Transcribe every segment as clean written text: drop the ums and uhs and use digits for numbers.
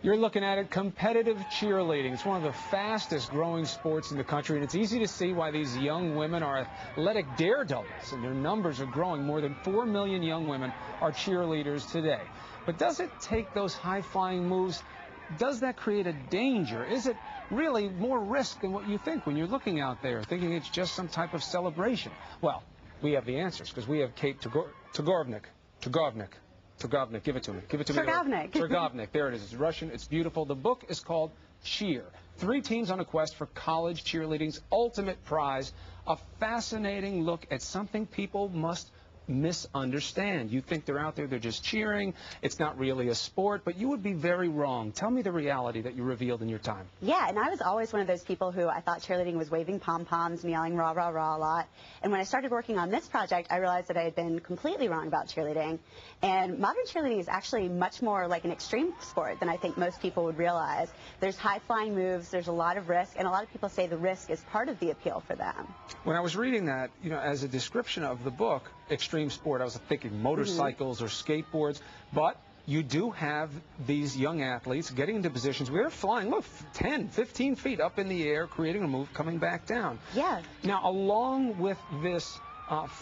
You're looking at it, competitive cheerleading. It's one of the fastest growing sports in the country, and it's easy to see why these young women are athletic daredevils, and their numbers are growing. More than 4 million young women are cheerleaders today. But does it take those high-flying moves? Does that create a danger? Is it really more risk than what you think when you're looking out there, thinking it's just some type of celebration? Well, we have the answers, because we have Kate Torgovnick. Torgovnick, give it to me. Give it to me. Torgovnick, there it is. It's Russian. It's beautiful. The book is called Cheer. 3 teams on a quest for college cheerleading's ultimate prize. A fascinating look at something people must misunderstand. You think they're out there, they're just cheering. It's not really a sport, but you would be very wrong. Tell me the reality that you revealed in your time. Yeah, and I was always one of those people who I thought cheerleading was waving pom-poms and yelling rah, rah, rah a lot. And when I started working on this project, I realized that I had been completely wrong about cheerleading. And modern cheerleading is actually much more like an extreme sport than I think most people would realize. There's high-flying moves, there's a lot of risk, and a lot of people say the risk is part of the appeal for them. When I was reading that, you know, as a description of the book, extreme sport, I was thinking motorcycles or skateboards, but you do have these young athletes getting into positions where they're flying, look, 10, 15 feet up in the air, creating a move, coming back down. Yeah. Now, along with this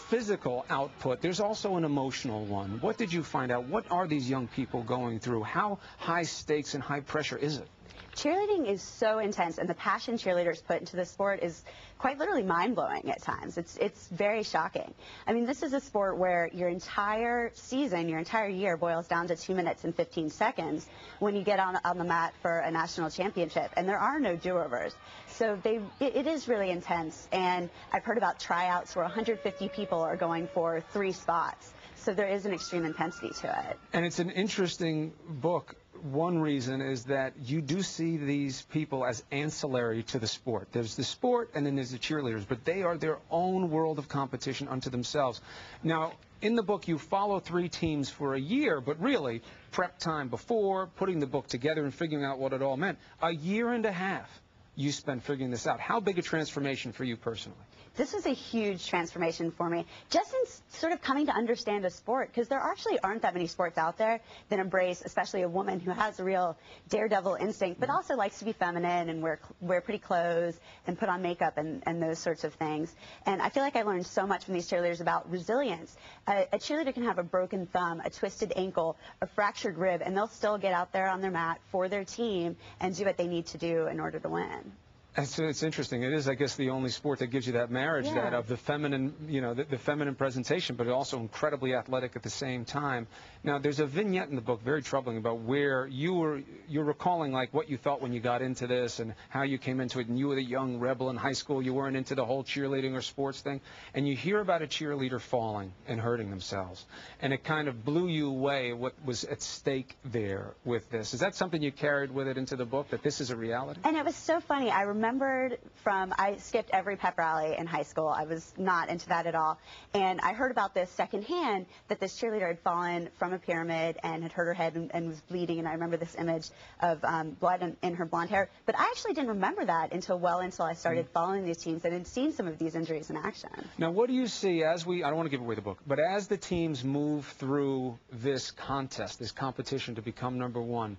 physical output, there's also an emotional one. What did you find out? What are these young people going through? How high stakes and high pressure is it? Cheerleading is so intense, and the passion cheerleaders put into the sport is quite literally mind-blowing at times. It's very shocking. I mean, this is a sport where your entire season, your entire year boils down to 2 minutes and 15 seconds when you get on the mat for a national championship, and there are no do-overs. So it is really intense, and I've heard about tryouts where 150 people are going for 3 spots. So there is an extreme intensity to it. And it's an interesting book. One reason is that you do see these people as ancillary to the sport. There's the sport and then there's the cheerleaders, but they are their own world of competition unto themselves. Now, in the book, you follow 3 teams for a year, but really, prep time before, putting the book together and figuring out what it all meant. A year and a half you spent figuring this out. How big a transformation for you personally? This was a huge transformation for me, just in sort of coming to understand a sport, because there actually aren't that many sports out there that embrace, especially a woman who has a real daredevil instinct, but also likes to be feminine and wear pretty clothes and put on makeup and those sorts of things. And I feel like I learned so much from these cheerleaders about resilience. A cheerleader can have a broken thumb, a twisted ankle, a fractured rib, and they'll still get out there on their mat for their team and do what they need to do in order to win. And so it's interesting. It is, I guess, the only sport that gives you that marriage, that of the feminine, you know, the feminine presentation, but also incredibly athletic at the same time. Now, there's a vignette in the book, very troubling, about where you're recalling, like, what you thought when you got into this and how you came into it, and you were the young rebel in high school. You weren't into the whole cheerleading or sports thing. And you hear about a cheerleader falling and hurting themselves. And it kind of blew you away what was at stake there with this. Is that something you carried with it into the book, that this is a reality? And it was so funny. I remembered I skipped every pep rally in high school. I was not into that at all. And I heard about this secondhand, that this cheerleader had fallen from a pyramid and had hurt her head and was bleeding. And I remember this image of blood in her blonde hair. But I actually didn't remember that until I started following these teams and had seen some of these injuries in action. Now, what do you see as I don't want to give away the book, but as the teams move through this contest, this competition to become #1,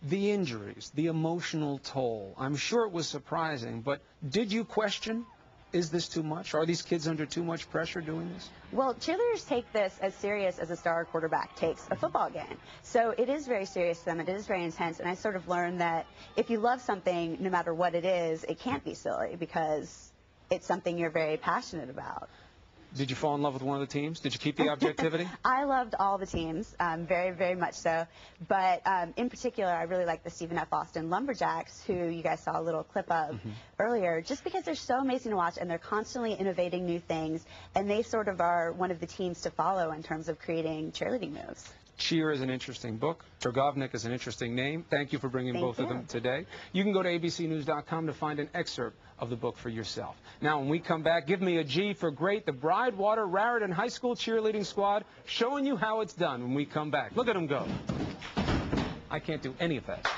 the injuries, the emotional toll, I'm sure it was surprising, but did you question, is this too much? Are these kids under too much pressure doing this? Well, cheerleaders take this as serious as a star quarterback takes a football game. So it is very serious to them. It is very intense. And I sort of learned that if you love something, no matter what it is, it can't be silly because it's something you're very passionate about. Did you fall in love with one of the teams? Did you keep the objectivity? I loved all the teams, very, very much so. But in particular, I really like the Stephen F. Austin Lumberjacks, who you guys saw a little clip of earlier, just because they're so amazing to watch and they're constantly innovating new things. And they sort of are one of the teams to follow in terms of creating cheerleading moves. Cheer is an interesting book. Torgovnick is an interesting name. Thank you for bringing both of them today. You can go to abcnews.com to find an excerpt of the book for yourself. Now, when we come back, give me a G for great. The Bridgewater Raritan High School cheerleading squad showing you how it's done when we come back. Look at them go. I can't do any of that.